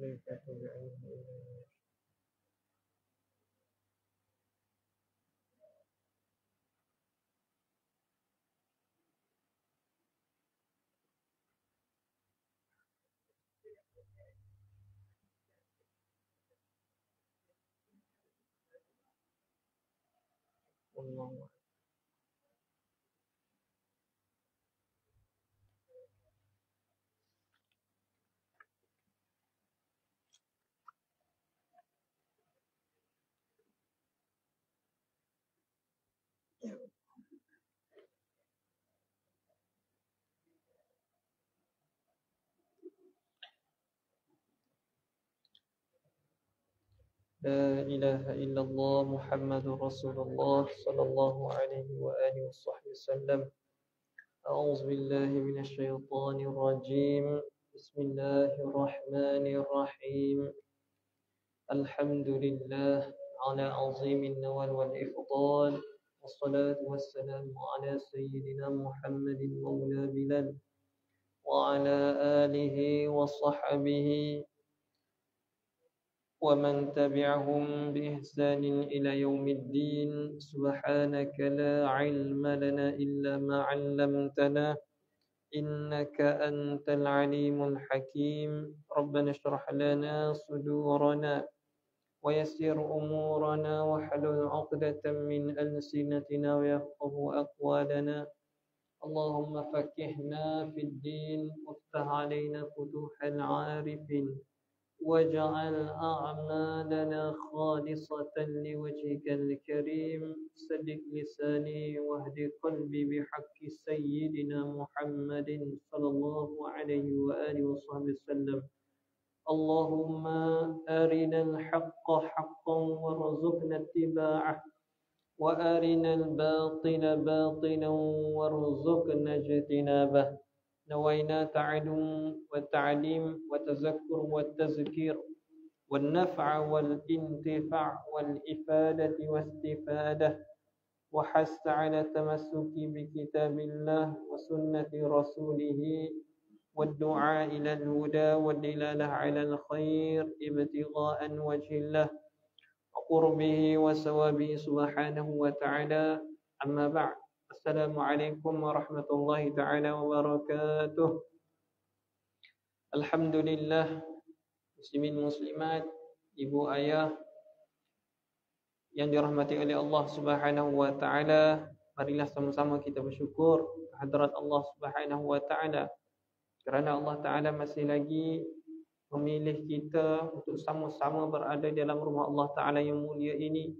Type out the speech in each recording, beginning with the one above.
Allah. لا إله إلا الله محمد رسول الله صلى الله عليه وآله وصحبه وسلم. أعوذ بالله من الشيطان الرجيم. بسم الله الرحمن الرحيم. الحمد لله على عظيم النوال والإفضال، والصلاة والسلام على سيدنا محمد مولى بلال وعلى آله وصحبه ومن تبعهم بإحسان إلى يوم الدين. سبحانك لا علم لنا إلا ما علمتنا إنك أنت العليم الحكيم. ربنا اشرح لنا صدورنا ويسر أمورنا واحلل عقدة من ألسنتنا ويفقه أقوالنا. اللهم فكهنا في الدين وافتح علينا فتوح العارفين واجعل أعمالنا خالصة لوجهك الكريم. سدد لساني واهد قلبي بحق سيدنا محمد صلى الله عليه وآله وصحبه وسلم. اللهم أرنا الحق حقا وارزقنا اتباعه، وأرنا الباطل باطلا وارزقنا اجتنابه. نوينا تعلم والتعليم والتذكر والتذكير والنفع والانتفاع والإفادة واستفادة، وحث على التمسك بكتاب الله وسنة رسوله والدعاء إلى الهدى والدلالة على الخير ابتغاء وجه الله وقربه وثوابه سبحانه وتعالى. أما بعد، Assalamualaikum warahmatullahi ta'ala wabarakatuh. Alhamdulillah, muslimin muslimat, ibu ayah yang dirahmati oleh Allah Subhanahu wa ta'ala, marilah sama-sama kita bersyukur kehadrat Allah Subhanahu wa ta'ala kerana Allah Ta'ala masih lagi memilih kita untuk sama-sama berada dalam rumah Allah Ta'ala yang mulia ini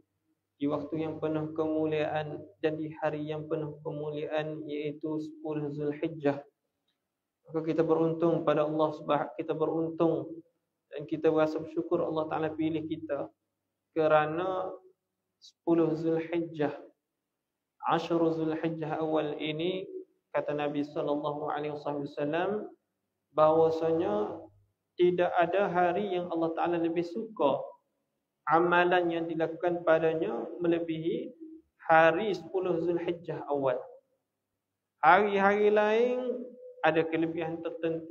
di waktu yang penuh kemuliaan dan di hari yang penuh kemuliaan, iaitu 10 Zulhijjah. Maka kita beruntung pada Allah Subhanahu, kita beruntung dan kita berasa bersyukur Allah Ta'ala pilih kita kerana 10 Zulhijjah, Ashru Zulhijjah awal ini, kata Nabi SAW, bahwasanya tidak ada hari yang Allah Ta'ala lebih suka amalan yang dilakukan padanya melebihi hari 10 Zulhijjah awal. Hari-hari lain ada kelebihan tertentu,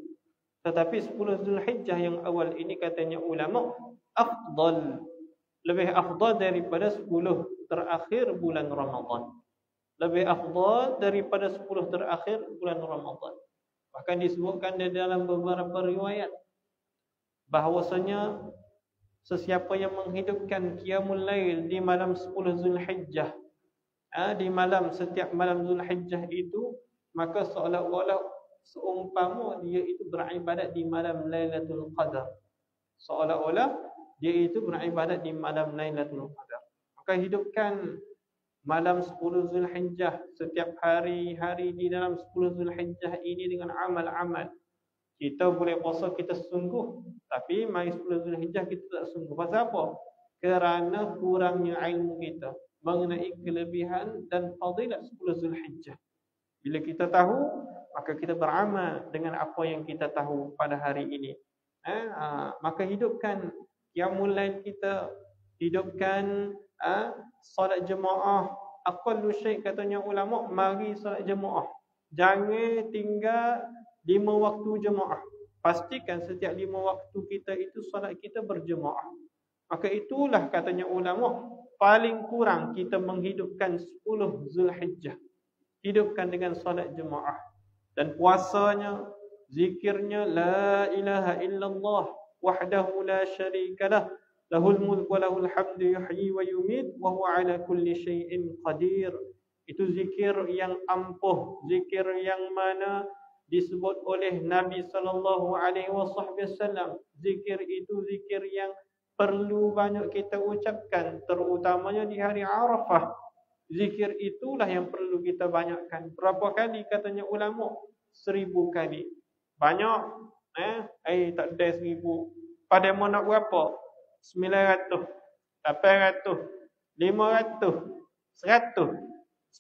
tetapi 10 Zulhijjah yang awal ini, katanya ulama, afdal, lebih afdal daripada 10 terakhir bulan Ramadan. Lebih afdal daripada 10 terakhir bulan Ramadan. Bahkan disebutkan di dalam beberapa riwayat bahwasanya sesiapa yang menghidupkan qiyamul lail di malam 10 Zulhijjah, di malam, setiap malam Zulhijjah itu, maka seolah-olah seumpama dia itu beribadat di malam Lailatul Qadar. Seolah-olah dia itu beribadat di malam Lailatul Qadar. Maka hidupkan malam 10 Zulhijjah, setiap hari-hari di dalam 10 Zulhijjah ini dengan amal-amal. Kita boleh puasa kita sungguh, tapi mari 10 Zulhijjah kita tak sungguh. Pasal apa? Kerana kurangnya ilmu kita mengenai kelebihan dan fadilat 10 Zulhijjah. Bila kita tahu, maka kita beramal dengan apa yang kita tahu pada hari ini. Maka hidupkan qiyamul lail kita, hidupkan solat jemaah. Aqallu syai', katanya ulama, mari solat jemaah. Jangan tinggal 5 waktu jemaah. pastikan setiap 5 waktu kita itu solat kita berjemaah. Maka itulah katanya ulama, paling kurang kita menghidupkan 10 Zulhijjah. Hidupkan dengan solat jemaah. Dan puasanya, zikirnya, la ilaha illallah wahdahu la syarikalah, lahul mulk wa lahul hamdu yuhyi wa yumit wa huwa ala kulli syai'in qadir. Itu zikir yang ampuh, zikir yang mana disebut oleh Nabi sallallahu alaihi wasallam. Zikir itu zikir yang perlu banyak kita ucapkan, terutamanya di hari Arafah. Zikir itulah yang perlu kita banyakkan. Berapa kali katanya ulama? 1000 kali. Banyak? Tak ada 1000. Pada mau nak berapa? 900, 800, 500, 100,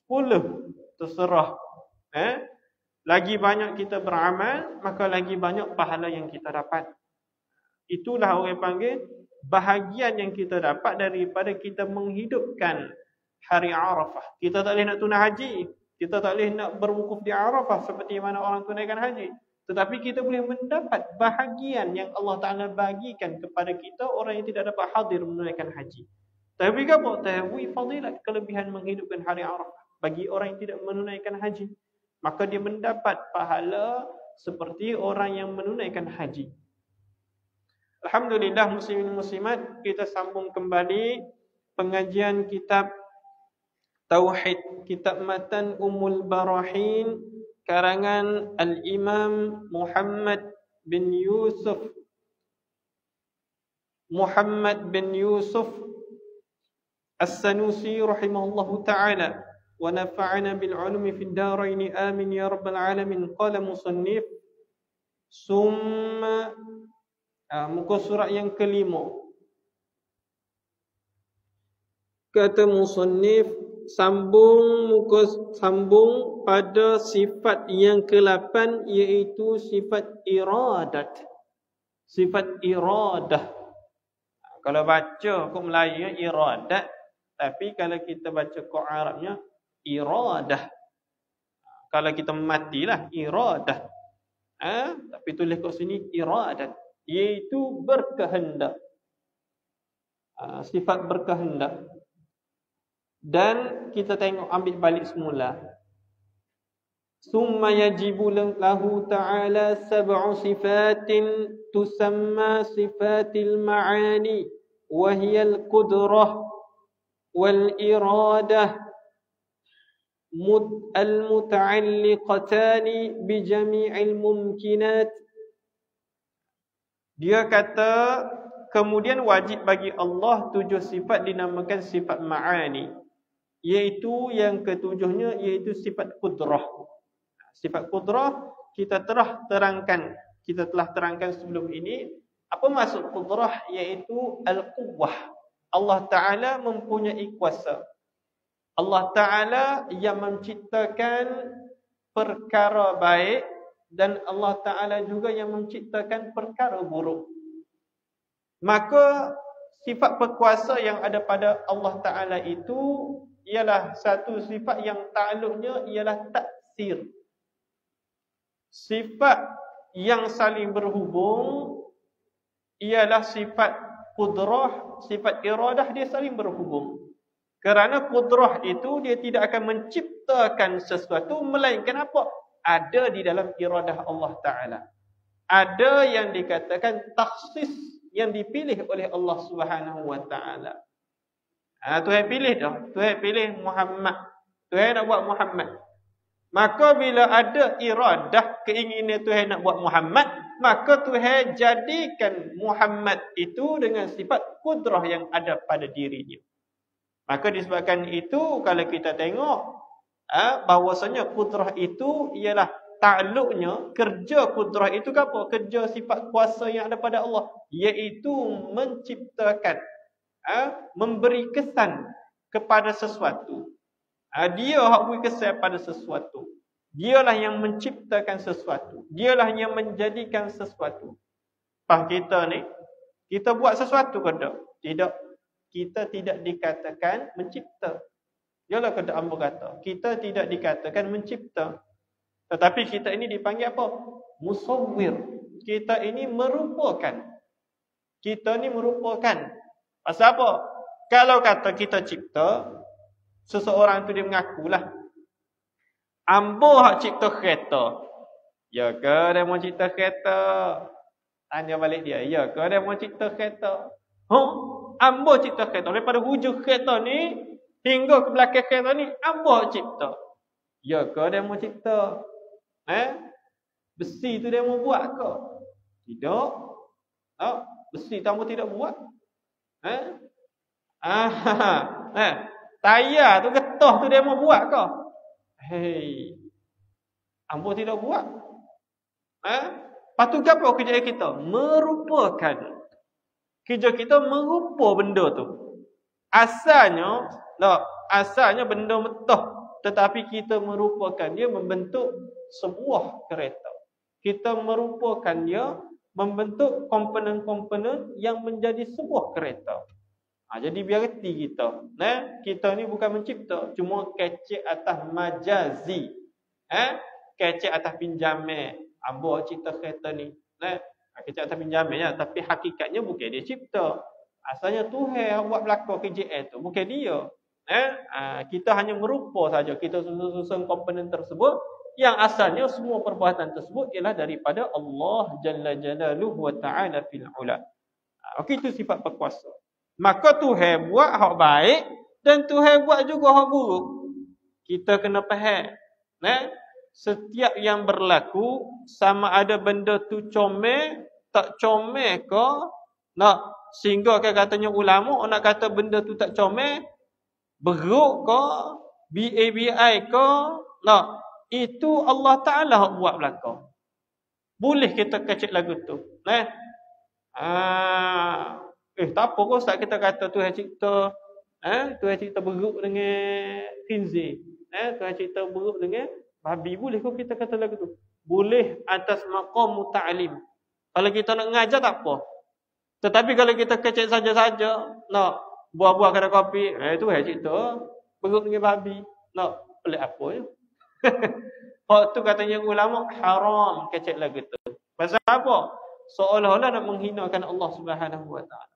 10. Terserah. Lagi banyak kita beramal, maka lagi banyak pahala yang kita dapat. Itulah orang panggil bahagian yang kita dapat daripada kita menghidupkan hari Arafah. Kita tak boleh nak tunai haji, kita tak boleh nak berwukuf di Arafah seperti mana orang tunaikan haji, tetapi kita boleh mendapat bahagian yang Allah Ta'ala bagikan kepada kita orang yang tidak dapat hadir menunaikan haji. Tapi apa? Tahwi fadilat, kelebihan menghidupkan hari Arafah bagi orang yang tidak menunaikan haji, maka dia mendapat pahala seperti orang yang menunaikan haji. Alhamdulillah muslimin muslimat, kita sambung kembali pengajian kitab Tauhid, kitab Matan Ummul Barahin karangan Al-Imam Muhammad bin Yusuf As-Sanusi rahimahullahu ta'ala wa nafa'ana bil ulumi fid darain amin ya rabbal alamin. Qala musannif summa muka surat yang kelima. Kata musannif sambung pada sifat yang ke-8, iaitu sifat iradat. Sifat iradah. Kalau baca kok Melayu iradat, tapi kalau kita baca kok Arabnya iradah. Kalau kita matilah iradah. Tapi tulis kat sini iradat, iaitu berkehendak. Sifat berkehendak. Dan kita tengok, ambil balik semula. Summa yajibu lahu ta'ala sab'u sifatin tusamma sifatil ma'ani wa hiya al-qudrah wal iradah al-muta'alliqatani bi jami'il mumkinat. Dia kata kemudian wajib bagi Allah 7 sifat dinamakan sifat ma'ani, iaitu yang ketujuhnya iaitu sifat qudrah. Sifat qudrah kita telah terangkan sebelum ini. Apa maksud qudrah? Iaitu al-quwwah. Allah Ta'ala mempunyai kuasa. Allah Ta'ala yang menciptakan perkara baik, dan Allah Ta'ala juga yang menciptakan perkara buruk. Maka sifat berkuasa yang ada pada Allah Ta'ala itu ialah satu sifat yang takluknya ialah taksir. Sifat yang saling berhubung ialah sifat qudrah, sifat iradah, dia saling berhubung. Kerana qudrah itu dia tidak akan menciptakan sesuatu, melainkan apa? Ada di dalam iradah Allah Ta'ala. Ada yang dikatakan takhsis, yang dipilih oleh Allah Subhanahu wa Ta'ala. Tuhan pilih dah. Tuhan pilih Muhammad. Tuhan nak buat Muhammad. Maka bila ada iradah, keinginan Tuhan nak buat Muhammad, maka Tuhan jadikan Muhammad itu dengan sifat qudrah yang ada pada dirinya. Maka disebabkan itu, kalau kita tengok bahwasanya qudrah itu ialah takluknya, kerja qudrah itu apa? Kerja sifat kuasa yang ada pada Allah, iaitu menciptakan, memberi kesan kepada sesuatu. Dia yang beri kesan pada sesuatu. Dialah yang menciptakan sesuatu. Dialah yang menjadikan sesuatu. Kita ni, kita buat sesuatu ke tak? Tidak. Kita tidak dikatakan mencipta. Ialah kata Ambo kata, kita tidak dikatakan mencipta. Tetapi kita ini dipanggil apa? Musawwir. kita ini merupakan. Kita ni merupakan. Pasal apa? Kalau kata kita cipta, seseorang tu dia mengakulah, ambo hak cipta kereta. Ya ke dia mau cipta kereta? Tanya balik dia, ya ke dia mau cipta kereta? Ambo cipta kereta. Daripada hujung kereta ni hingga ke belakang kereta ni, ambo cipta. Ya ke dia mau cipta? Besi tu dia mau buat ke? Tidak. Besi tu ambo tidak buat. Tayar tu, getah tu dia mau buat ke? Hei, ambo tidak buat. Patu apa kerja kita? Merupakan. Kerja kita merupa benda tu. Asalnya benda metah, tetapi kita merupakan dia membentuk sebuah kereta. Kita merupakan dia membentuk komponen-komponen yang menjadi sebuah kereta. Jadi biar reti kita. Kita ni bukan mencipta, cuma kecek atas majazi. Kecek atas pinjaman. Ambo cipta kereta ni. Kecek atas pinjamannya, tapi hakikatnya bukan dia cipta. Asalnya Tuhan yang buat belakang KJL tu, bukan dia. Kita hanya merupa saja. Kita susun komponen tersebut yang asalnya semua perbuatan tersebut ialah daripada Allah Jalla Jalaluhu wa Ta'ala fil ula. Itu sifat berkuasa. Maka Tuhan buat hak baik dan Tuhan buat juga hak buruk. Kita kena faham. Setiap yang berlaku, sama ada benda tu comel, tak comel ke, sehingga katanya ulama nak kata benda tu tak comel, beruk ke, BABI ke, itu Allah Ta'ala hak buat belakang. Boleh kita kecek lagu tu. Tak apa kok Ustaz kita kata Tuhan cipta Tuhan cipta beruk dengan khinzir. Tuhan cipta beruk dengan babi. Boleh kok kita kata lagu tu? Boleh atas maqam muta'alim. Kalau kita nak mengajar tak apa. Tetapi kalau kita kecek saja-saja, buah-buah kedai kopi, Tuhan cipta beruk dengan babi. Pelik apa je? Hak tu katanya ulama haram kecek lagu tu. Pasal apa? Seolah-olah nak menghinakan Allah Subhanahu wa Ta'ala.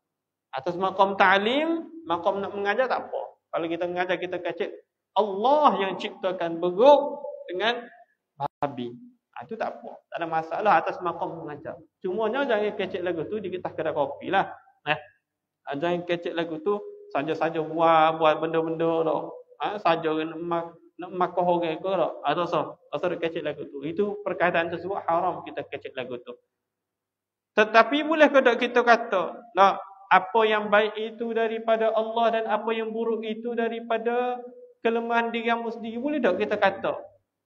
Atas maqam ta'lim, maqam nak mengajar tak apa. Kalau kita mengajar, kita kecek Allah yang ciptakan beruk dengan babi. Itu tak apa. Tak ada masalah atas maqam mengajar. Cumanya jangan kecek lagu tu di kitah kedai kopi lah. Jangan kecek lagu tu saja-saja buat benda-benda saja nak makah orang ke tak. Asal kecek lagu tu. Itu perkataan tersebut haram kita kecek lagu tu. Tetapi boleh ke tak kita kata, apa yang baik itu daripada Allah dan apa yang buruk itu daripada kelemahan dirimu sendiri? Boleh tak kita kata?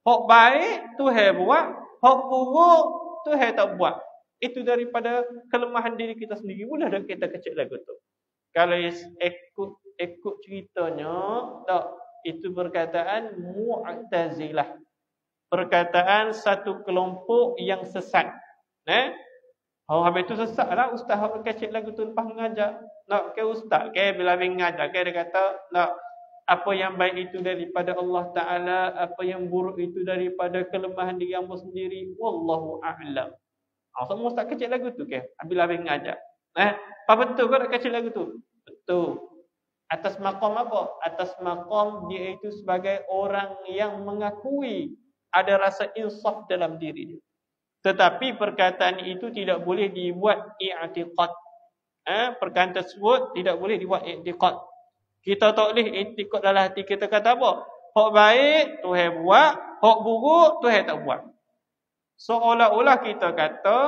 Hak baik Tuhan buat, hak buruk Tuhan tak buat. Itu daripada kelemahan diri kita sendiri. Boleh tak kita kecek lagu tu? Kalau ikut ceritanya, itu perkataan Mu'tazilah. Perkataan satu kelompok yang sesat. Habis tu sesat lah ustaz kecek lagu tu lepas mengajar. Ustaz bila mengajar dia kata apa yang baik itu daripada Allah Ta'ala, apa yang buruk itu daripada kelemahan diri hamba sendiri. Wallahu a'lam. Semua ustaz kecek lagu tu bila mengajar. Apa betul kau nak kecek lagu tu? Betul. Atas maqam apa? Atas maqam dia itu sebagai orang yang mengakui ada rasa insaf dalam diri dia. Tetapi perkataan itu tidak boleh dibuat i'tiqad. Perkataan tersebut tidak boleh dibuat i'tiqad. Kita tak boleh i'tiqad dalam hati kita kata apa? Hak baik Tuhan buat, hak buruk Tuhan tak buat. Seolah-olah kita kata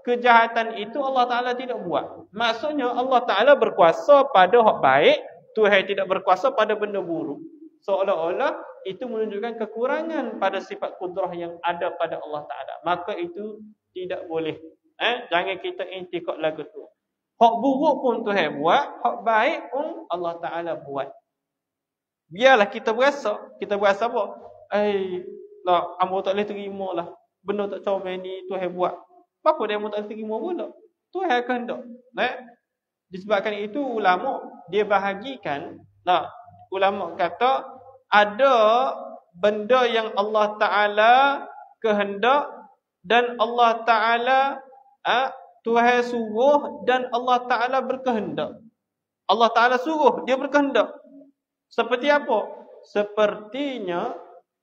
kejahatan itu Allah Ta'ala tidak buat. Maksudnya Allah Ta'ala berkuasa pada hak baik, Tuhan tidak berkuasa pada benda buruk. Seolah-olah itu menunjukkan kekurangan pada sifat kudrah yang ada pada Allah Ta'ala. Maka itu tidak boleh. Jangan kita i'tiqad lagu tu. Hak buruk pun Tuhan buat, hak baik pun Allah Ta'ala buat. Biarlah kita berasa. Kita berasa apa? Ambo tak boleh terima lah. Benda tak comel ni Tuhan buat. Apa dia ambo tak boleh terima pula? Tuhan kehendak. Disebabkan itu ulama dia bahagikan. Ulama kata ada benda yang Allah Ta'ala kehendak dan Allah Ta'ala Tuhan suruh dan Allah Ta'ala berkehendak. Allah Ta'ala suruh, dia berkehendak. Seperti apa? Sepertinya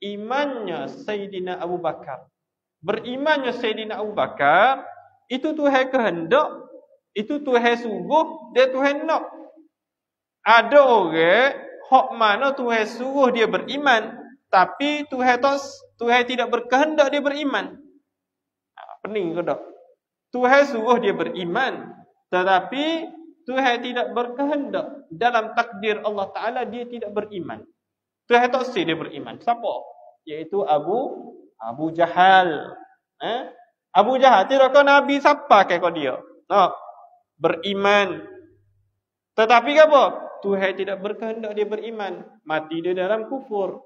imannya Sayyidina Abu Bakar. Berimannya Sayyidina Abu Bakar, itu Tuhan kehendak, itu Tuhan suruh, dia Tuhan nak. Ada orang hak mana Tuhan suruh dia beriman, tapi Tuhan tidak berkehendak dia beriman. Pening ke tak? Tuhan suruh dia beriman, tetapi Tuhan tidak berkehendak. Dalam takdir Allah Ta'ala dia tidak beriman. Tuhan tak si dia beriman. Siapa? Iaitu Abu Jahal. Abu Jahal tidak kau Nabi siapa ke kau dia? Beriman. Tetapi apa? Tuhan tidak berkehendak dia beriman. Mati dia dalam kufur.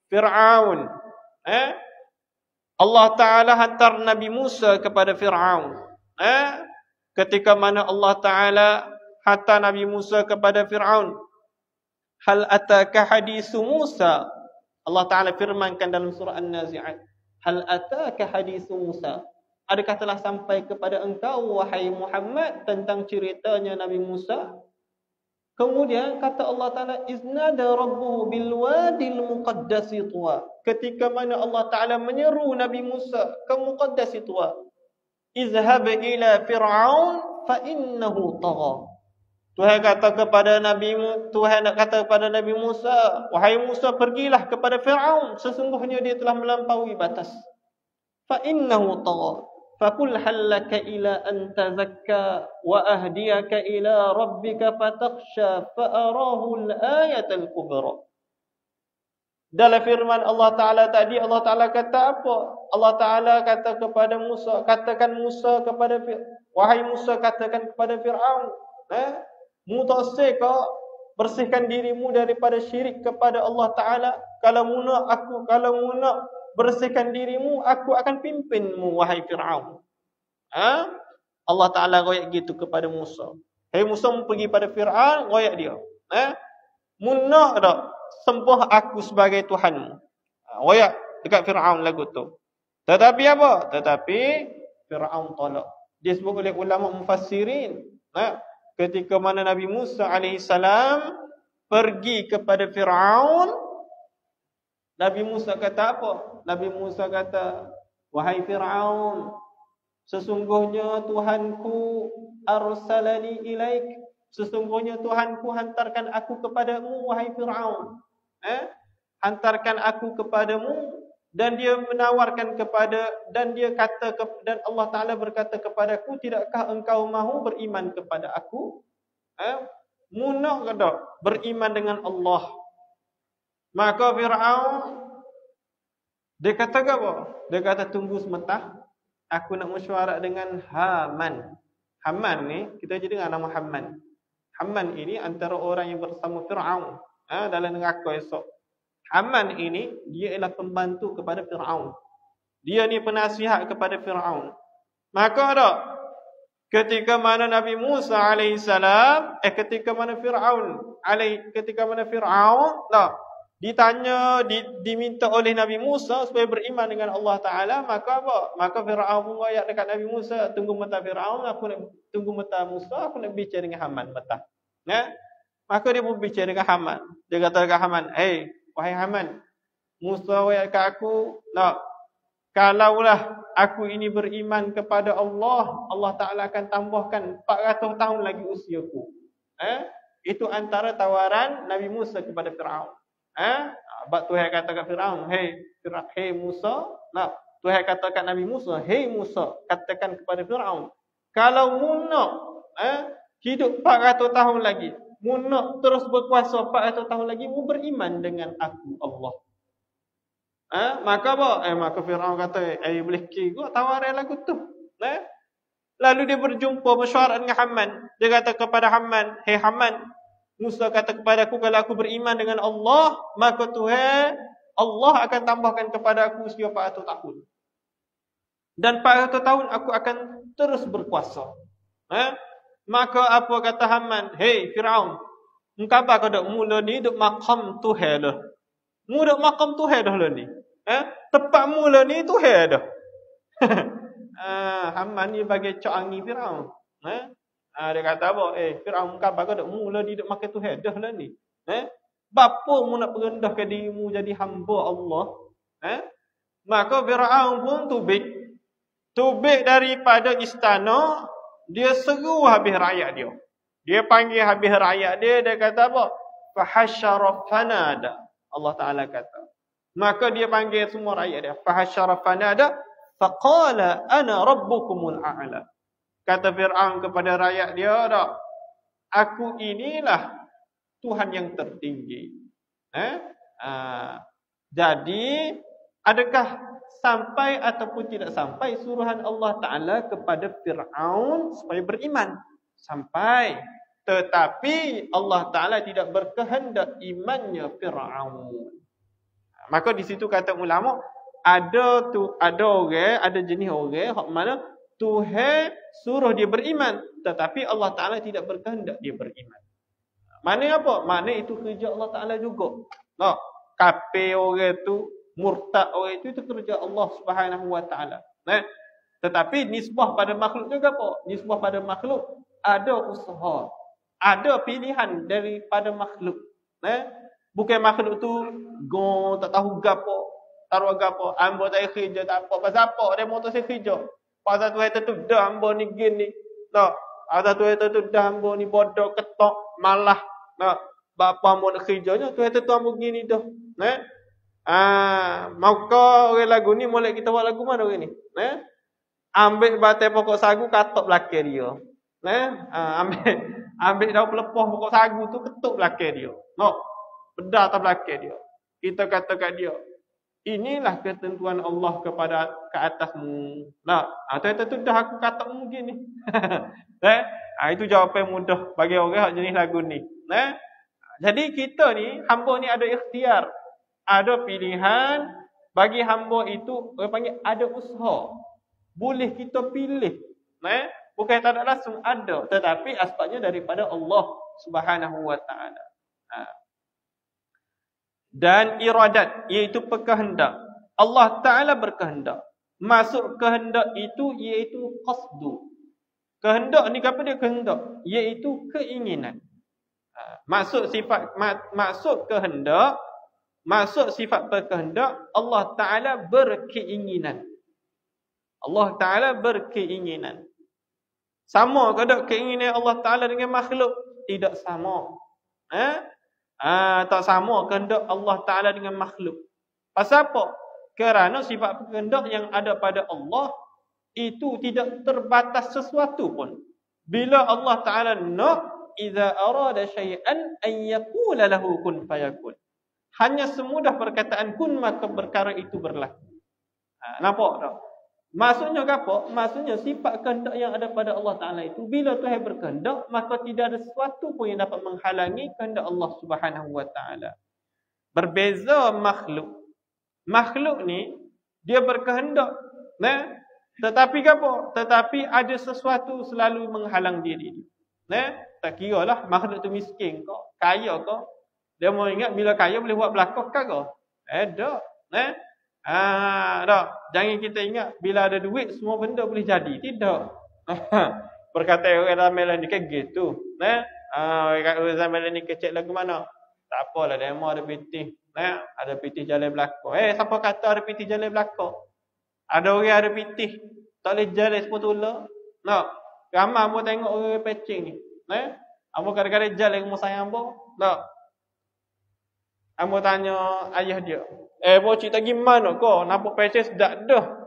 Fir'aun. Allah Ta'ala hantar Nabi Musa kepada Fir'aun. Ketika mana Allah Ta'ala hantar Nabi Musa kepada Fir'aun. Hal ataka hadisu Musa. Allah Ta'ala firmankan dalam surah An-Nazi'at. Hal ataka hadisu Musa. Adakah telah sampai kepada engkau, wahai Muhammad, tentang ceritanya Nabi Musa? Kemudian kata Allah Ta'ala, iznada rabbuhu bilwadil muqaddasi tuwa. Ketika mana Allah Ta'ala menyeru Nabi Musa ke muqaddasi tuwa. Izhab ila Fir'aun fa innahu tagha. Tuhan kata kepada Tuhan nak kata kepada Nabi Musa, wahai Musa, pergilah kepada Fir'aun, sesungguhnya dia telah melampaui batas. Fa innahu tagha. Faqul hallaka ila an tazakka wa ahdiyaka ila rabbika fatakhsha fa arahu al-ayata al-kubra. Dalam firman Allah Ta'ala tadi, Allah Ta'ala kata apa? Allah Ta'ala kata kepada Musa, katakan Musa kepada wahai Musa, katakan kepada Fir'aun, mu tak kau bersihkan dirimu daripada syirik kepada Allah Ta'ala. Kalau mu nak bersihkan dirimu, aku akan pimpinmu, wahai Fir'aun. Allah Ta'ala royak gitu kepada Musa. Hei Musa, mu pergi pada Fir'aun, royak dia. Mu nak tak sembah aku sebagai Tuhanmu? Royak dekat Fir'aun lagu tu. Tetapi apa? Tetapi Fir'aun tolak. Dia sebut oleh ulama mufassirin. Ketika mana Nabi Musa AS pergi kepada Fir'aun, Nabi Musa kata apa? Nabi Musa kata, wahai Fir'aun, sesungguhnya Tuhanku arsalani ilaik. Sesungguhnya Tuhanku hantarkan aku kepadamu, wahai Fir'aun. Hantarkan aku kepadamu, dan dia menawarkan dan Allah Ta'ala berkata kepadaku, tidakkah engkau mahu beriman kepada aku? Munak ke tak beriman dengan Allah? Maka Fir'aun, dia kata apa? Dia kata, tunggu sebentar, aku nak mesyuarat dengan Haman. Haman ni, kita je dengar nama Haman. Haman ini antara orang yang bersama Fir'aun dalam neraka esok. Haman ini, dia ialah pembantu kepada Fir'aun. Dia ni penasihat kepada Fir'aun. Maka ada, ketika mana Nabi Musa AS, ketika mana Fir'aun ditanya, diminta oleh Nabi Musa supaya beriman dengan Allah Ta'ala, maka apa? Maka Fir'aun pun ayat dekat Nabi Musa, tunggu mata Fir'aun, tunggu mata Musa, aku nak bicara dengan Haman mata. Maka dia pun bicara dengan Haman. Dia kata dekat Haman, wahai Haman, Musa ayat kat aku, kalaulah aku ini beriman kepada Allah, Allah Ta'ala akan tambahkan 400 tahun lagi usiaku. Itu antara tawaran Nabi Musa kepada Fir'aun. Sebab Tuhan kata kat Fir'aun, hey Musa, Tuhan kata kat Nabi Musa, hey Musa, katakan kepada Fir'aun, kalau mu nak hidup 400 tahun lagi, mu nak terus berkuasa 400 tahun lagi, mu beriman dengan aku Allah. Maka apa? Maka Fir'aun kata, boleh kira tawaran lagu tu. Lalu dia berjumpa mesyuarat dengan Haman. Dia kata kepada Haman, hey Haman, Musa kata kepada aku, kalau aku beriman dengan Allah, maka Tuhan Allah akan tambahkan kepada aku usia 400 tahun. Dan 400 tahun aku akan terus berkuasa. Maka apa kata Haman? Hey Fir'aun, engkau apa kau dak mula ni duk maqam Tuhan dah. Mu dak maqam Tuhan dah lah ni. Tepat mula ni Tuhan dah. Haman ni bagi cok angin Firaun. Dia kata apa? Firaun kan bagai dak mula dia dak makan Tuhan dah lah ni. Bapa mu nak merendahkan dirimu jadi hamba Allah? Maka Firaun pun tubik daripada istana, dia seru habis rakyat dia. Dia panggil habis rakyat dia kata apa? Fahasyara fanada. Allah Taala kata. Maka dia panggil semua rakyat dia. Fahasyara fanada faqala ana rabbukumul a'la. Kata Firaun kepada rakyat dia, aku inilah Tuhan yang tertinggi. Jadi adakah sampai ataupun tidak sampai suruhan Allah Ta'ala kepada Fir'aun supaya beriman? Sampai. Tetapi Allah Ta'ala tidak berkehendak imannya Fir'aun. Maka di situ kata ulama, ada orang, ada jenis orang hak mana Tuhan suruh dia beriman, tetapi Allah Ta'ala tidak berkehendak dia beriman. Mana apa? Mana itu kerja Allah Ta'ala juga. Kafir orang tu, murtad orang itu kerja Allah Subhanahu Wa Ta'ala. Tetapi nisbah pada makhluk juga apa? Nisbah pada makhluk ada usaha, ada pilihan daripada makhluk. Bukan makhluk tu tak tahu gapo, taruh gapo, ambo tak kerja tak apa, pasal apa dia motor saya kerja. Pasal tu itu dah ambo ni gini. Pasal tu itu dah ambo ni bodoh ketok malah. Bapa ambo nak kerjanya tu itu ambo gini dah. Maka orang lagu ni molek kita buat lagu mana orang ni? Ambil batai pokok sagu katok belakang dia. Ambil daun pelepah pokok sagu tu ketuk belakang dia. Bedah atas belakang dia. Kita kata kat dia, inilah ketentuan Allah ke atasmu. Tu dah aku katakmu gini. Itu jawapan mudah bagi orang jenis lagu ni. Jadi kita ni, hamba ni ada ikhtiar. Ada pilihan. Bagi hamba itu, orang panggil ada usaha. Boleh kita pilih. Bukan tak ada langsung ada. Tetapi aspaknya daripada Allah Subhanahu Wa Ta'ala. Dan iradat, iaitu berkehendak. Allah Ta'ala berkehendak. Masuk kehendak itu iaitu qasdu. Kehendak ni apa dia kehendak? Iaitu keinginan. Maksud kehendak, maksud sifat berkehendak, Allah Ta'ala berkeinginan. Allah Ta'ala berkeinginan. Sama ke tak keinginan Allah Ta'ala dengan makhluk? Tidak sama. Tak sama kehendak Allah Ta'ala dengan makhluk. Pasal apa? Kerana sifat kehendak yang ada pada Allah itu tidak terbatas sesuatu pun. Bila Allah Ta'ala nak, idza arada syai'an an yaqula lahu kun fayakun. Hanya semudah perkataan kun maka perkara itu berlaku. Nampak tak? Maksudnya apa? Maksudnya sifat kehendak yang ada pada Allah Ta'ala itu, bila Tuhan berkehendak, maka tidak ada sesuatu pun yang dapat menghalangi kehendak Allah Subhanahu Wa Ta'ala. Berbeza makhluk. Makhluk ni, dia berkehendak. Tetapi apa? Tetapi ada sesuatu selalu menghalang diri dia. Tak kira lah makhluk tu miskin kau, kaya kau. Dia mau ingat bila kaya boleh buat belakang kau. Tak. Tak. Jangan kita ingat bila ada duit semua benda boleh jadi. Tidak. Berkata orang ramai ni kan gitu. Orang ramai ni kecil lagu mana? Tak apalah, demo ada pitih. Ada pitih jalan belakang. Siapa kata ada pitih jalan belakang? Ada orang ada pitih tak boleh jalan sepotula. Ramai ambo tengok orang pecing ni. Ambo kadang-kadang jalan rumah sayang ambo. Ambo tanya ayah dia, bocik tak gimana kau? Nampak pecing sedap dah.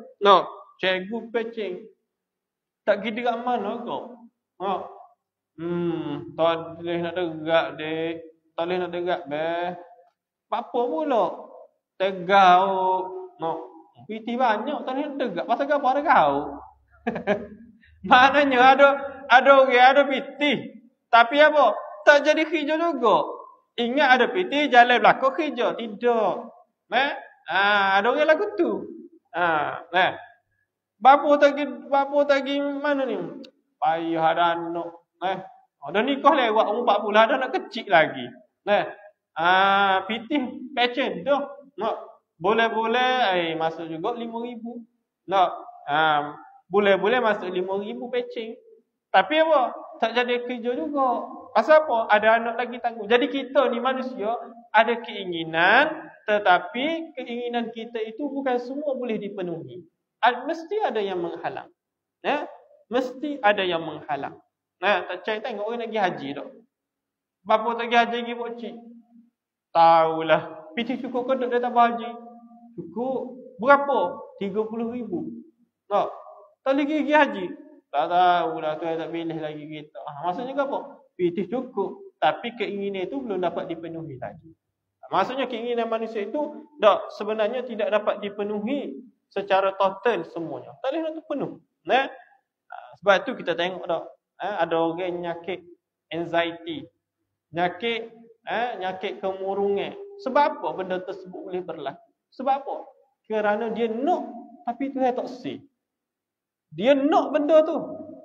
Cikgu pecing. Tak pergi dekat mana kau? Tak boleh nak dekat dek. Tak boleh nak dekat apa pula? Tegau. Piti banyak tak boleh nak dekat. Pasal apa ada kau? Maknanya ada orang ada piti. Tapi apa? Tak jadi kerja juga. Ingat ada piti jalan belakang kerja. Tidak. Ada orang lagu tu. Bapa tagi mana ni? Payah ada anak. Dah nikah lewat umur 40, ada anak kecil lagi. Piti pecen dah. Boleh-boleh masuk juga 5,000. Boleh-boleh masuk 5,000 pecing. Tapi apa? Tak jadi kerja juga. Pasal apa? Ada anak lagi tanggung. Jadi kita ni manusia ada keinginan, tetapi keinginan kita itu bukan semua boleh dipenuhi. Mesti ada yang menghalang. Ya? Mesti ada yang menghalang. Nah, tak cari tengok orang nak pergi haji tak? Bapa tak pergi haji pergi pokcik. Tahulah. Piti cukup ke tak tambah haji? Cukup. Berapa? 30,000. Tak? Tak lagi pergi haji? Tak tahulah, Tuhan tak pilih lagi kita. Maksudnya apa? Piti cukup. Tapi keinginan itu belum dapat dipenuhi lagi. Maksudnya keinginan manusia itu sebenarnya tidak dapat dipenuhi secara total semuanya. Tak boleh nak terpenuh. Nah? Sebab tu kita tengok ada orang nyakit anxiety. Nyakit kemurungan. Sebab apa benda tersebut boleh berlaku? Sebab apa? Kerana dia nak tapi Tuhan tak say. Dia nak benda tu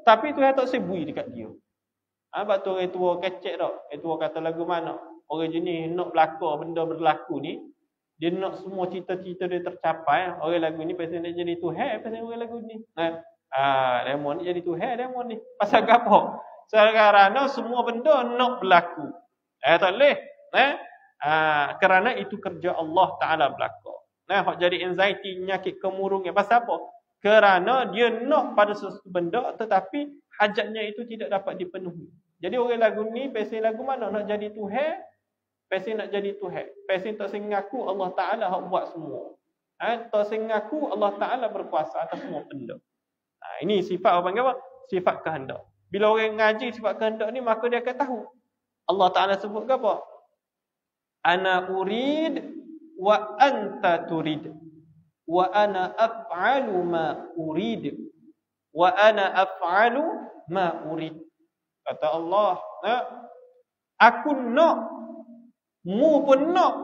tapi Tuhan tak say bui dekat dia. Sebab tu orang tua kecek tak? Orang tua kata lagu mana? Orang jenis nak benda berlaku ni, dia nak semua cita-cita dia tercapai. Orang lagu ni pasal nak jadi Tuhan, pasal orang lagu ni. Lemon ni jadi Tuhan, lemon ni. Pasal apa? Kerana semua benda nak berlaku. Tak boleh. Kerana itu kerja Allah Ta'ala berlaku. Hak jadi anxiety, nyakit kemurungan. Pasal apa? Kerana dia nak pada sesuatu benda tetapi hajatnya itu tidak dapat dipenuhi. Jadi orang lagu ni pasal lagu mana? Nak jadi Tuhan, pasal nak jadi Tuhan. Pasal tak sengaku Allah Ta'ala hak buat semua. Tak sengaku Allah Ta'ala berkuasa atas semua benda. Ini sifat apa panggil apa? Sifat kehendak. Bila orang ngaji sifat kehendak ni, maka dia akan tahu. Allah Ta'ala sebut ke apa? Ana urid wa anta turid. Wa ana af'alu ma urid. Wa ana af'alu ma urid. Kata Allah, aku nak, mu pun nak.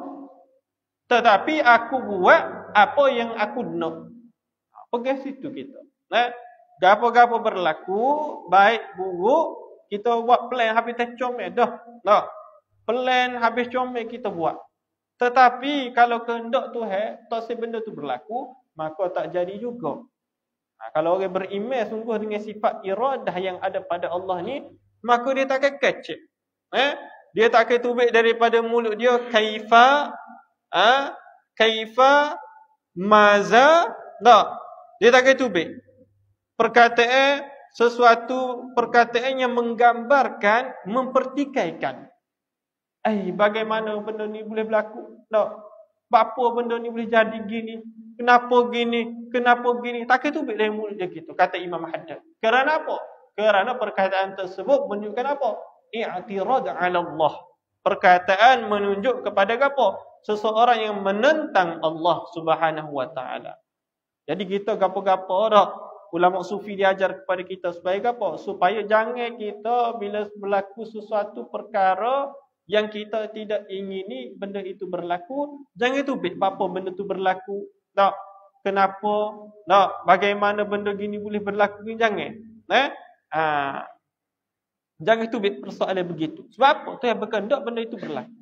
Tetapi aku buat apa yang aku nak. Pergi situ kita. Gapo-gapo berlaku, baik buruk, kita buat plan habis tercomel dah. Plan habis comel kita buat. Tetapi kalau kehendak Tuhan, tak benda tu berlaku, maka tak jadi juga. Kalau orang beriman sungguh dengan sifat iradah yang ada pada Allah ni, maka dia tak akan kecek. Dia tak akan tubik daripada mulut dia kaifa, maza, tak. Dia tak akan tubik. Sesuatu perkataan yang menggambarkan, mempertikaikan. Bagaimana benda ni boleh berlaku? Tak. Apa benda ni boleh jadi gini? Kenapa gini? Kenapa gini? Tak kena tubik dari mulut dia gitu, kata Imam Haddad. Kerana apa? Kerana perkataan tersebut menunjukkan apa? I'tirad 'ala Allah. Perkataan menunjuk kepada apa? Seseorang yang menentang Allah Subhanahu wa taala. Jadi kita gapo-gapo dak ulama sufi diajar kepada kita supaya apa? Supaya jangan kita bila berlaku sesuatu perkara yang kita tidak ingini benda itu berlaku, jangan tubik apa benda itu berlaku. Tak. Kenapa? Tak. Bagaimana benda gini boleh berlaku? Jangan. Jangan tubik persoalan begitu. Sebab apa? Tuhan berkehendak benda itu berlaku.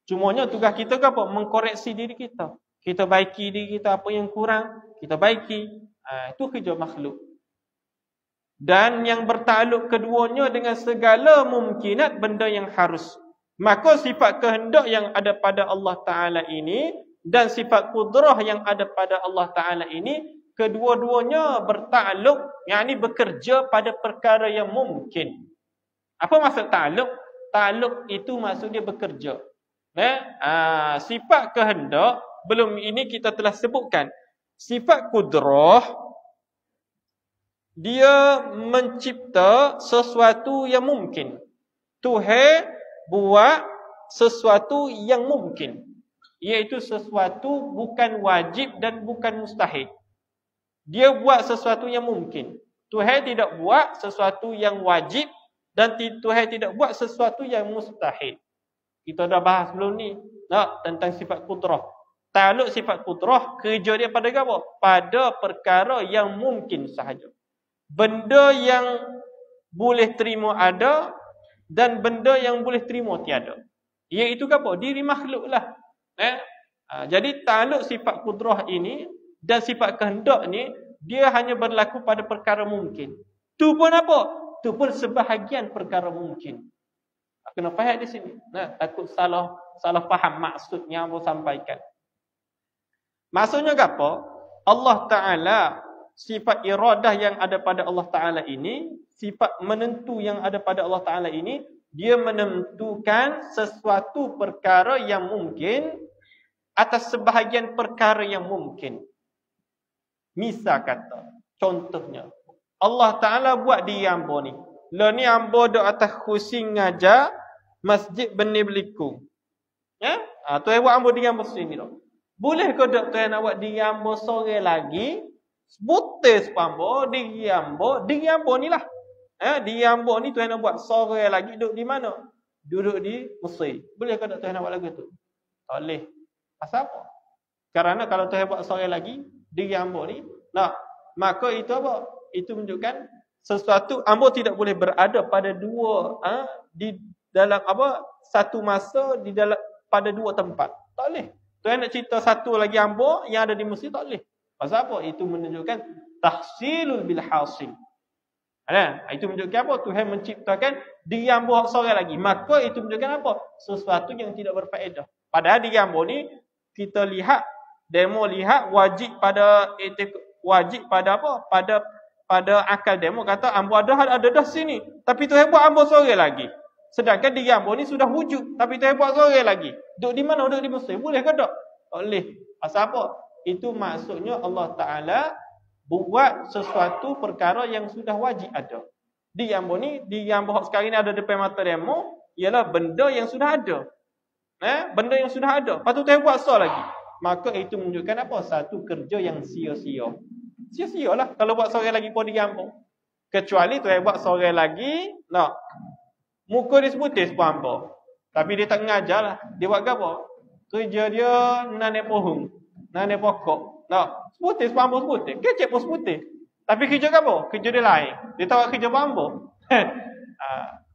Cumanya tugas kita ke apa? Mengkoreksi diri kita. Kita baiki diri kita, apa yang kurang, kita baiki. Itu kerja makhluk. Dan yang bertakluk keduanya dengan segala mungkinat benda yang harus. Maka sifat kehendak yang ada pada Allah Ta'ala ini dan sifat kudrah yang ada pada Allah Ta'ala ini, kedua-duanya bertakluk, yakni bekerja pada perkara yang mungkin. Apa maksud takluk? Takluk itu maksud dia bekerja. Sifat kehendak, belum ini kita telah sebutkan. Sifat kudrah, dia mencipta sesuatu yang mungkin. Tuhan buat sesuatu yang mungkin, iaitu sesuatu bukan wajib dan bukan mustahil. Dia buat sesuatu yang mungkin. Tuhan tidak buat sesuatu yang wajib dan Tuhan tidak buat sesuatu yang mustahil. Kita dah bahas sebelum ni tentang sifat kudrah. Takluk sifat kudrah, kerja dia pada apa? Pada perkara yang mungkin sahaja. Benda yang boleh terima ada dan benda yang boleh terima tiada. Iaitu apa? Diri makhluk lah. Jadi takluk sifat kudrah ini dan sifat kehendak ni dia hanya berlaku pada perkara mungkin. Tu pun apa? Tu pun sebahagian perkara mungkin. Kena faham di sini. Nah, takut salah faham maksud yang aku sampaikan. Maksudnya apa? Allah Ta'ala, sifat iradah yang ada pada Allah Ta'ala ini, sifat menentu yang ada pada Allah Ta'ala ini, dia menentukan sesuatu perkara yang mungkin atas sebahagian perkara yang mungkin. Misal kata, contohnya, Allah Ta'ala buat di Ambo ni. Lah ni Ambo duduk atas kursi ngajar Masjid Beni Belikung. Ya? Tuan buat Ambo di Ambo sini tu. Boleh ke tak tuan nak buat di Ambo sore lagi? Sebutis Ambo di Ambo ni lah. Di Ambo ni tuan nak buat sore lagi duduk di mana? Duduk di Mesir. Boleh ke tak tuan nak buat lagu tu? Tak boleh. Pasal apa? Kerana kalau tuan buat sore lagi di Ambo ni, maka itu apa? Itu menunjukkan sesuatu Ambo tidak boleh berada pada dua di dalam satu masa di dalam pada dua tempat. Tak boleh. Tuan nak cerita satu lagi Ambo yang ada di Mesir, tak boleh. Pasal apa? Itu menunjukkan tahsilul bil hasil. Itu menunjukkan apa? Tuhan menciptakan di Ambo sore lagi. Maka itu menunjukkan apa? Sesuatu yang tidak berfaedah. Padahal di Ambo ni kita lihat demo wajib pada apa? Pada akal demo kata Ambo ada dah sini. Tapi Tuhan buat Ambo sore lagi. Sedangkan di Ambo ni sudah wujud, tapi Tuhan buat sore lagi. Duduk di mana? Duduk di Mesir. Boleh ke tak? Tak boleh. Pasal apa? Itu maksudnya Allah Ta'ala buat sesuatu perkara yang sudah wajib ada. Di Ambo ni, di Ambo sekarang ni ada depan mata demo, ialah benda yang sudah ada. Benda yang sudah ada. Lepas tu Tuhan buat so lagi. Maka itu menunjukkan apa? Satu kerja yang sia-sia. Sia-sia lah kalau buat sore lagi pun di Ambo. Kecuali Tuhan buat sore lagi, muka dia sebutis pun Ambo. Tapi dia tak ngajar lah. Dia buat apa? Kerja dia nanek pohon, nanek pokok. Sebutis pun Ambo sebutis. Kecek pun sebutis. Tapi kerja apa? Kerja dia lain. Dia tahu kerja pun Ambo.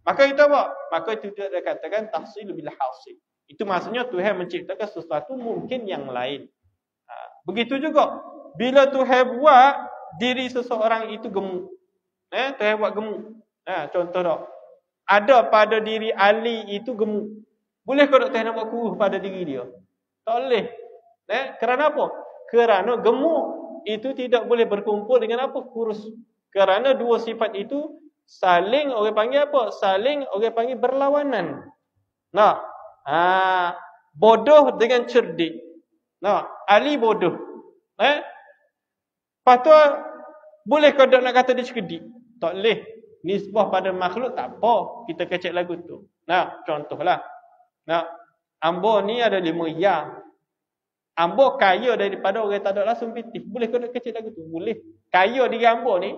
Maka itu apa? Maka itu dia katakan tahsil bil hasil. Itu maksudnya Tuhan menciptakan sesuatu mungkin yang lain. Begitu juga bila Tuhan buat diri seseorang itu gemuk. Tuhan buat gemuk. Contoh tak. Ada pada diri Ali itu gemuk. Boleh ke tak Tuhan nak buat kurus pada diri dia? Tak boleh. Kerana apa? Kerana gemuk itu tidak boleh berkumpul dengan apa? Kurus. Kerana dua sifat itu saling orang panggil apa? Saling orang panggil berlawanan. Bodoh dengan cerdik. Ali bodoh. Lepas tu boleh ke tak nak kata dia cerdik? Tak boleh. Nisbah pada makhluk tak apa. Kita kecek lagu tu. Contohlah. Ambo ni ada 5 yang. Ambo kaya daripada orang tak ada langsung pitih. Boleh ke tak kecek lagu tu? Boleh. Kaya diri Ambo ni.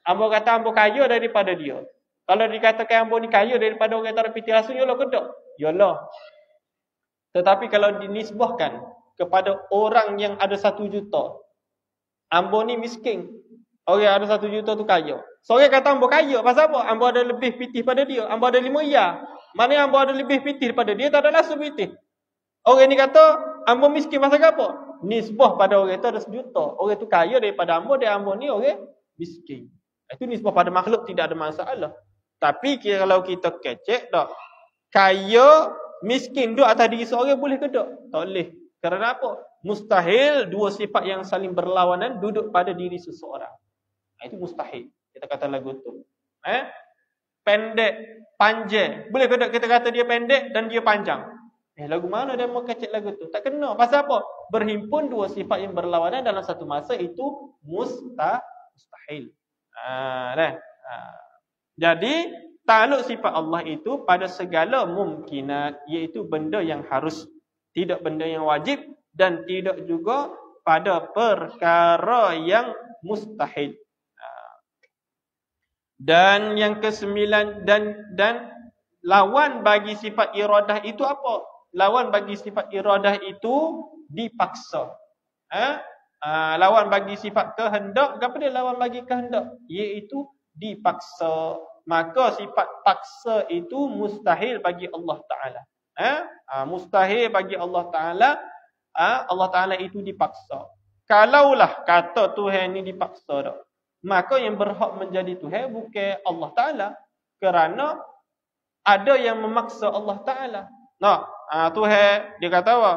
Ambo kata Ambo kaya daripada dia. Kalau dikatakan Ambo ni kaya daripada orang tak ada pitih langsung, yalah ke tak? Yalah. Tetapi kalau dinisbahkan kepada orang yang ada 1 juta. Ambo ni miskin. Orang yang ada 1 juta tu kaya. Seorang kata Ambo kaya. Pasal apa? Ambo ada lebih pitih pada dia. Ambo ada 5 ya. Mana Ambo ada lebih pitih pada dia, tak ada langsung pitih. Orang ni kata Ambo miskin pasal apa? Nisbah pada orang itu ada 1 juta. Orang tu kaya daripada Ambo, dan Ambo ni orang miskin. Itu nisbah pada makhluk, tidak ada masalah. Tapi kalau kita kecek tak, kaya miskin duduk atas diri seorang, boleh ke tak? Tak boleh. Kerana apa? Mustahil dua sifat yang saling berlawanan duduk pada diri seseorang. Itu mustahil. Kita kata lagu tu. Pendek, panjang. Boleh ke tak kita kata dia pendek dan dia panjang? Lagu mana dia mau kecek lagu tu? Tak kena. Pasal apa? Berhimpun dua sifat yang berlawanan dalam satu masa itu mustahil. Jadi takluk sifat Allah itu pada segala mungkinat, iaitu benda yang harus, tidak benda yang wajib, dan tidak juga pada perkara yang mustahil. Dan yang ke-9, dan lawan bagi sifat iradah itu apa? Lawan bagi sifat iradah itu dipaksa. Lawan bagi sifat kehendak, apa dia lawan bagi kehendak? Iaitu dipaksa. Maka sifat paksa itu mustahil bagi Allah Ta'ala. Mustahil bagi Allah Ta'ala. Allah Ta'ala itu dipaksa. Kalaulah kata Tuhan ni dipaksa dah, maka yang berhak menjadi Tuhan bukan Allah Ta'ala. Kerana ada yang memaksa Allah Ta'ala. Tuhan, dia kata apa?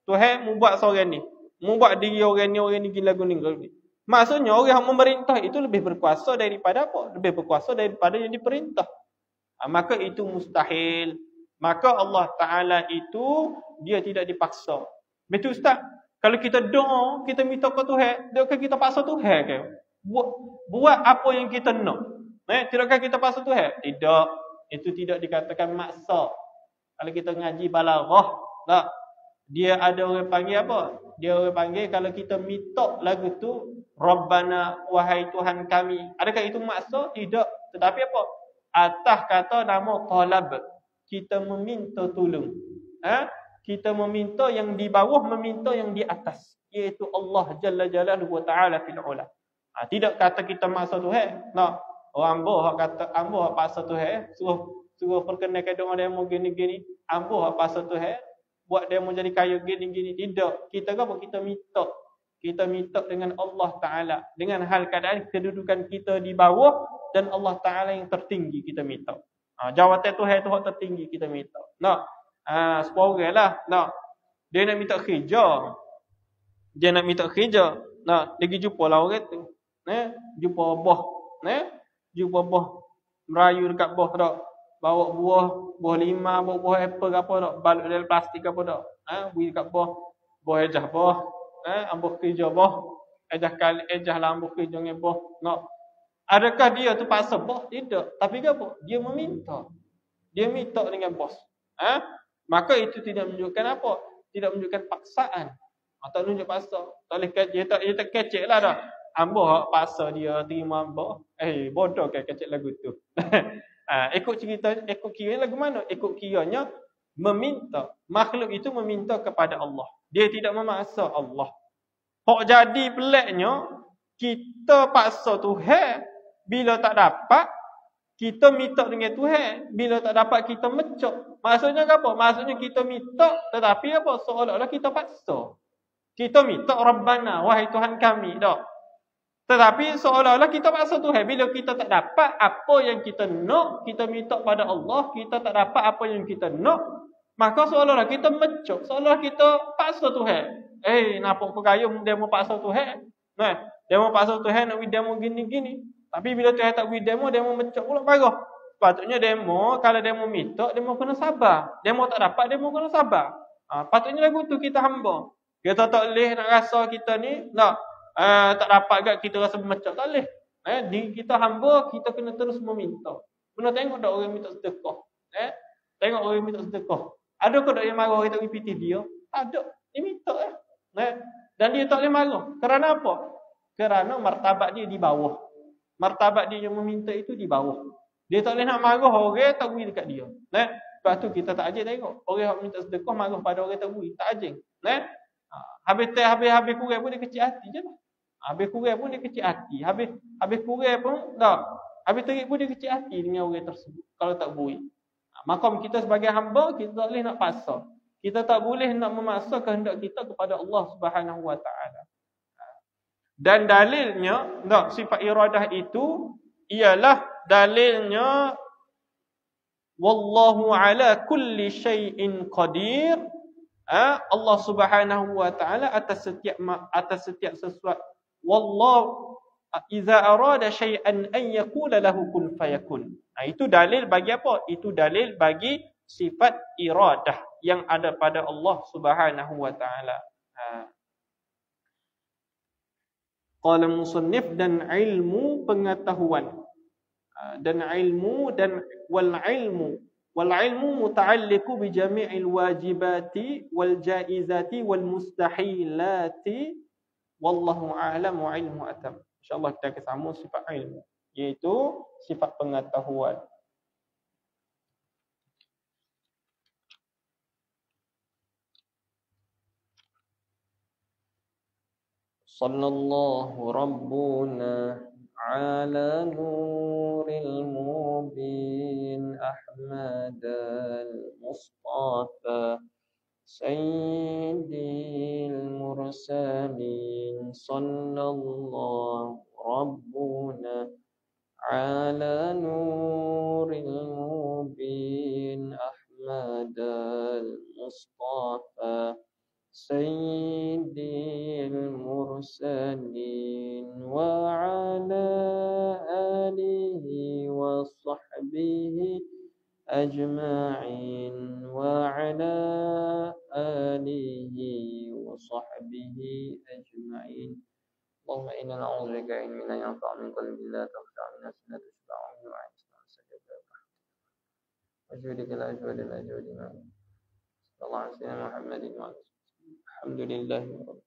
Tuhan mu buat seorang ni. Mu buat diri orang ni gila guning. Maksudnya orang yang memerintah itu lebih berkuasa daripada apa? Lebih berkuasa daripada yang diperintah. Maka itu mustahil. Maka Allah Ta'ala itu dia tidak dipaksa. Betul Ustaz? Kalau kita doa, kita minta ke Tuhan, tidakkah kita paksa Tuhan ke? Buat apa yang kita nak. Tidakkah kita paksa Tuhan? Tidak. Itu tidak dikatakan maksa. Kalau kita ngaji balaghah, tak? Dia ada orang panggil apa? Dia orang panggil kalau kita minta lagu tu, Rabbana, wahai Tuhan kami. Adakah itu maksa? Tidak. Tetapi apa? Atas kata nama talab. Kita meminta tolong. Kita meminta yang di bawah, meminta yang di atas. Iaitu Allah Jalla Jalaluhu wa Ta'ala fil ula. Tidak kata kita maksa Tuhan. Ambo hak kata, ambo hak paksa Tuhan. Suruh perkenalkan doa demo gini-gini. Ambo hak paksa Tuhan. Buat demo jadi kaya gini-gini. Tidak. Kita apa? Kita minta. Kita minta dengan Allah Ta'ala. Dengan hal keadaan kedudukan kita di bawah dan Allah Ta'ala yang tertinggi kita minta. Jawatan Tuhan itu hak tertinggi kita minta. Seorang lah. Dia nak minta kerja. Dia pergi jumpa lah orang tu. Jumpa boh. Jumpa boh. Merayu dekat boh tak. Bawa buah lima, bawa buah apple ke apa tak. Balut dalam plastik ke apa tak. Pergi dekat boh. Boh ejah boh. Ambuh kerja boh. Ejah lah ambuh kerja dengan boh. Adakah dia tu paksa boh? Tidak. Tapi apa? Dia meminta. Dia minta dengan bos. Maka itu tidak menunjukkan apa? Tidak menunjukkan paksaan. Tak menunjuk paksa. Dia tak kecek lah dah. Ambo hak paksa dia terima ambo. Bodoh kan kecek lagu tu. Ikut kira lagu mana? Ikut kiranya meminta. Makhluk itu meminta kepada Allah. Dia tidak memaksa Allah. Hak jadi peliknya, kita paksa Tuhan. Bila tak dapat, kita minta dengan Tuhan. Bila tak dapat, kita mecok. Maksudnya apa? Maksudnya kita minta, tetapi apa? Seolah-olah kita paksa. Kita minta Rabbana, wahai Tuhan kami. Tak? Tetapi seolah-olah kita paksa Tuhan. Bila kita tak dapat apa yang kita nak, kita minta pada Allah, kita tak dapat apa yang kita nak, maka seolah-olah kita mecok. Seolah-olah kita paksa Tuhan. Nampak perkaya dia mau paksa Tuhan. Dia mau paksa Tuhan nak dia mau gini-gini. Tapi bila Tuhan tak beri demo, demo mecok pula parah. Patutnya demo, kalau demo minta, demo kena sabar. Demo tak dapat, demo kena sabar. Patutnya lagu tu kita hamba. Kita tak boleh nak rasa kita ni, tak dapat kat kita rasa mecok, tak boleh. Diri kita hamba, kita kena terus meminta. Kena tengok tak orang minta sedekah. Tengok orang minta sedekah. Ada ke tak yang marah orang tak repeat dia? Tak ada. Dia minta Dan dia tak boleh marah. Kerana apa? Kerana martabat dia di bawah. Martabat dia yang meminta itu di bawah. Dia tak boleh nak marah orang tak beri dekat dia. Sebab tu kita tak ajing tengok. Orang yang minta sedekah marah pada orang tak beri. Tak ajing. Habis kurang pun dia kecil hati je lah. Habis kurang pun dia kecil hati. Habis kurang pun tak. Habis terik pun dia kecil hati dengan orang tersebut. Kalau tak beri. Maka kita sebagai hamba, kita tak boleh nak paksa. Kita tak boleh nak memaksa kehendak kita kepada Allah Subhanahu Wa Taala. Dan dalilnya, sifat iradah itu ialah dalilnya wallahu ala kulli syai'in qadir. Allah Subhanahu wa taala atas setiap sesuatu. Wallahu idza arada syai'an an yaqula lahu kun fayakun. Itu dalil bagi apa? Itu dalil bagi sifat iradah yang ada pada Allah Subhanahu wa taala. Qala musannif, dan ilmu pengetahuan. Dan ilmu dan wal ilmu muta'alliqu bi jami'il wajibati wal jaizati wal mustahilati wallahu a'lam wa ilmu atam. Insyaallah kita akan sambung sifat ilmu, iaitu sifat pengetahuan. Sallallahu rabbuna ala nuril mubin Ahmad al-Mustafa سيد المرسلين صلى الله ربنا على نور المبين أحمد المصطفى سيد المرسلين وعلى آله وصحبه أجمعين وعلى آله وصحبه أجمعين. اللهم إنا نعوذ بك علم لا ينفع من قلب لا تخشع من نفس لا تشبع من وعين سجد وجودك لا أجود لا أجود ما صلى الله على سيدنا محمد وعلى الحمد لله رب